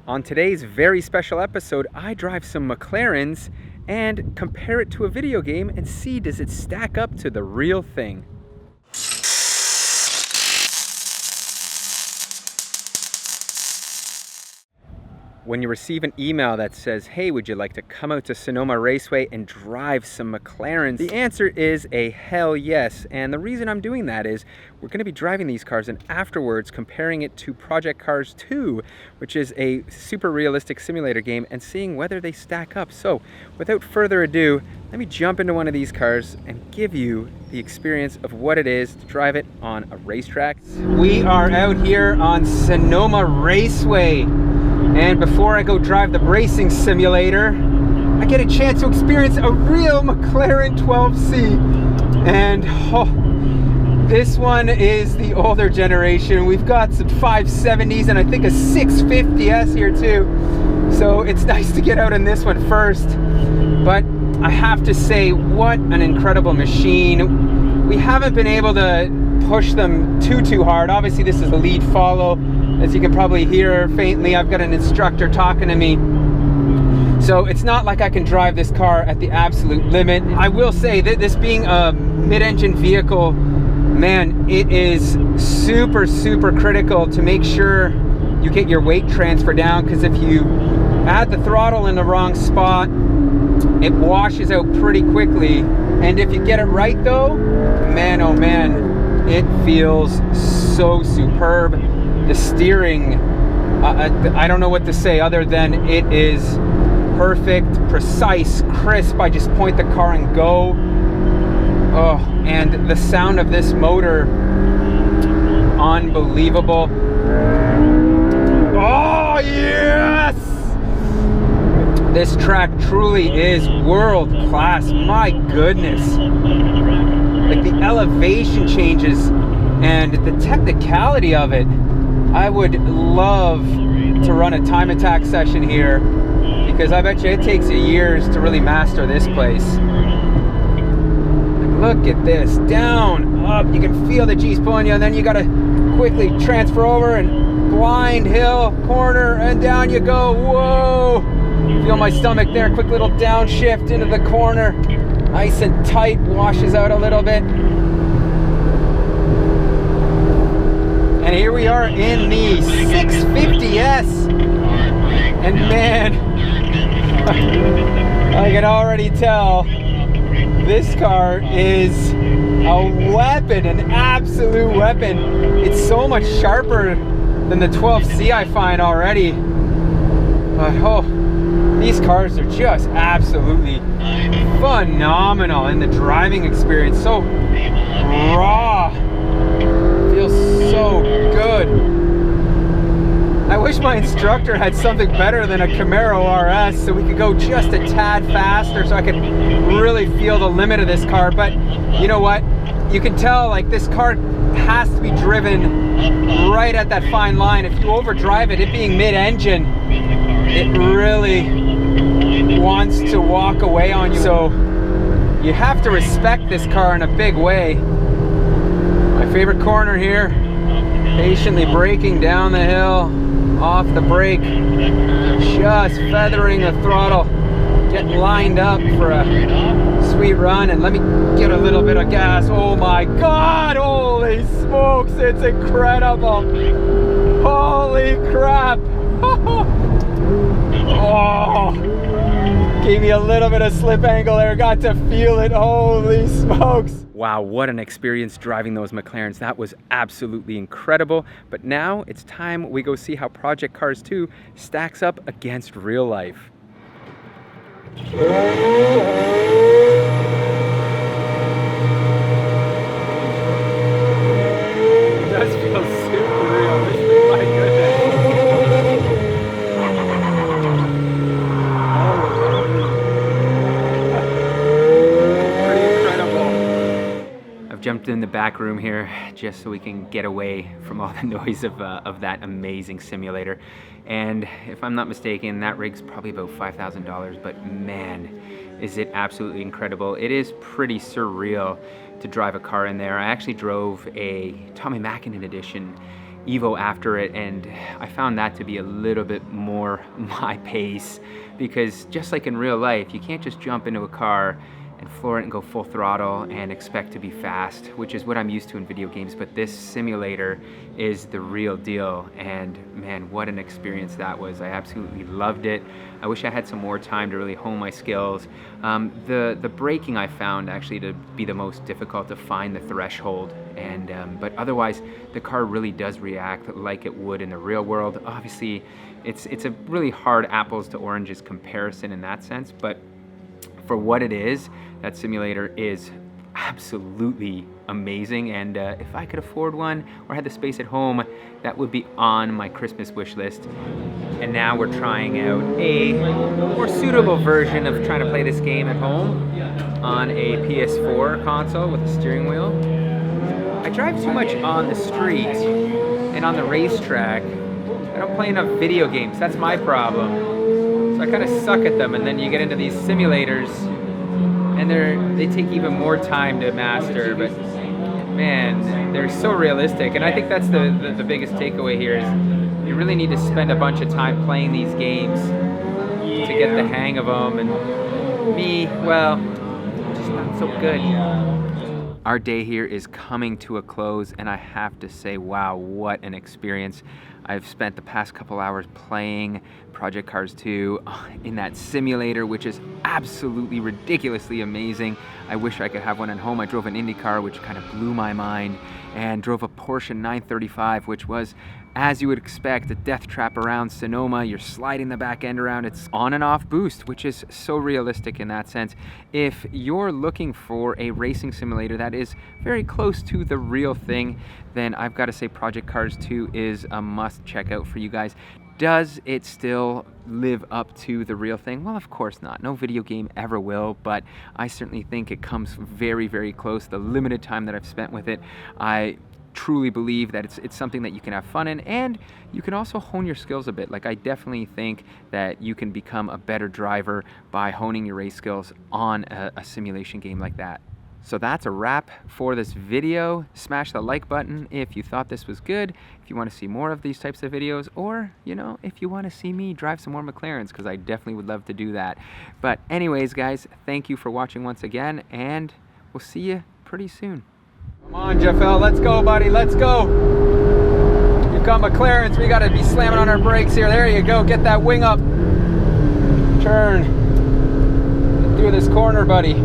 On today's very special episode, I drive some McLarens and compare it to a video game and see does it stack up to the real thing. When you receive an email that says, hey, would you like to come out to Sonoma RaceWay and drive some McLarens? The answer is a hell yes. And the reason I'm doing that is we're going to be driving these cars and afterwards comparing it to Project Cars 2, which is a super realistic simulator game, and seeing whether they stack up. So without further ado, let me jump into one of these cars and give you the experience of what it is to drive it on a racetrack. We are out here on Sonoma RaceWay. And before I go drive the racing simulator, I get a chance to experience a real McLaren 12C. And this one is the older generation. We've got some 570s and I think a 650S here too. So it's nice to get out in this one first. But I have to say, what an incredible machine. We haven't been able to push them too hard. Obviously this is a lead follow. As you can probably hear faintly, I've got an instructor talking to me. So it's not like I can drive this car at the absolute limit. I will say that this being a mid-engine vehicle, man, it is super critical to make sure you get your weight transfer down, because if you add the throttle in the wrong spot, it washes out pretty quickly. And if you get it right though, man, oh man, it feels so superb. The steering, I don't know what to say other than it is perfect, precise, crisp. I just point the car and go. Oh, and the sound of this motor, unbelievable. Oh, yes! This track truly is world class. My goodness. Like the elevation changes and the technicality of it. I would love to run a time attack session here, because I bet you it takes you years to really master this place. Look at this, down, up, you can feel the G's pulling you, and then you gotta quickly transfer over and blind hill, corner, and down you go. Whoa! Feel my stomach there, quick little downshift into the corner. Nice and tight, washes out a little bit. And here we are in the 650S, and man, I can already tell this car is a weapon, an absolute weapon. It's so much sharper than the 12C I find already. But oh, these cars are just absolutely phenomenal in the driving experience. So raw. Feels so good. I wish my instructor had something better than a Camaro RS so we could go just a tad faster so I could really feel the limit of this car. But you know what? You can tell like this car has to be driven right at that fine line. If you overdrive it, it being mid-engine, it really wants to walk away on you. So you have to respect this car in a big way. My favorite corner here, patiently braking down the hill, off the brake, just feathering the throttle, getting lined up for a sweet run. And let me get a little bit of gas. Oh my God, holy smokes, it's incredible. Holy crap. Oh, gave me a little bit of slip angle there, got to feel it, holy smokes. Wow, what an experience driving those McLarens. That was absolutely incredible. But now it's time we go see how Project Cars 2 stacks up against real life. It does feel super realistic, my goodness. Jumped in the back room here just so we can get away from all the noise of that amazing simulator. And if I'm not mistaken, that rig's probably about $5,000, but man, is it absolutely incredible. It is pretty surreal to drive a car in there. I actually drove a Tommy Mackinnon edition Evo after it, and I found that to be a little bit more my pace, because just like in real life, you can't just jump into a car and floor it and go full throttle and expect to be fast, which is what I'm used to in video games. But this simulator is the real deal, and man, what an experience that was. I absolutely loved it. I wish I had some more time to really hone my skills. The braking I found actually to be the most difficult, to find the threshold, and but otherwise the car really does react like it would in the real world. Obviously it's a really hard apples to oranges comparison in that sense, but for what it is, that simulator is absolutely amazing, and if I could afford one or had the space at home, that would be on my Christmas wish list. And now we're trying out a more suitable version of trying to play this game at home on a PS4 console with a steering wheel. I drive too much on the street and on the racetrack. I don't play enough video games, that's my problem. So I kind of suck at them, and then you get into these simulators and they take even more time to master, but man, they're so realistic. And I think that's the biggest takeaway here is you really need to spend a bunch of time playing these games to get the hang of them, and me, well, just not so good. Our day here is coming to a close, and I have to say, wow, what an experience. I've spent the past couple hours playing Project Cars 2 in that simulator, which is absolutely ridiculously amazing. I wish I could have one at home. I drove an Indy car, which kind of blew my mind, and drove a Porsche 935, which was, as you would expect, a death trap around Sonoma. You're sliding the back end around. It's on and off boost, which is so realistic in that sense. If you're looking for a racing simulator that is very close to the real thing, then I've got to say Project Cars 2 is a must check out for you guys. Does it still live up to the real thing? Well, of course not. No video game ever will, but I certainly think it comes very, very close. The limited time that I've spent with it, I truly believe that it's something that you can have fun in, and you can also hone your skills a bit. Like, I definitely think that you can become a better driver by honing your race skills on a simulation game like that. So that's a wrap for this video. Smash the like button if you thought this was good, if you want to see more of these types of videos, or, you know, if you want to see me drive some more McLarens, because I definitely would love to do that. But anyways, guys, thank you for watching once again, and we'll see you pretty soon. Come on, Jeffel, let's go, buddy, let's go. You've got McLarens, we got to be slamming on our brakes here. There you go, get that wing up. Turn. Through this corner, buddy.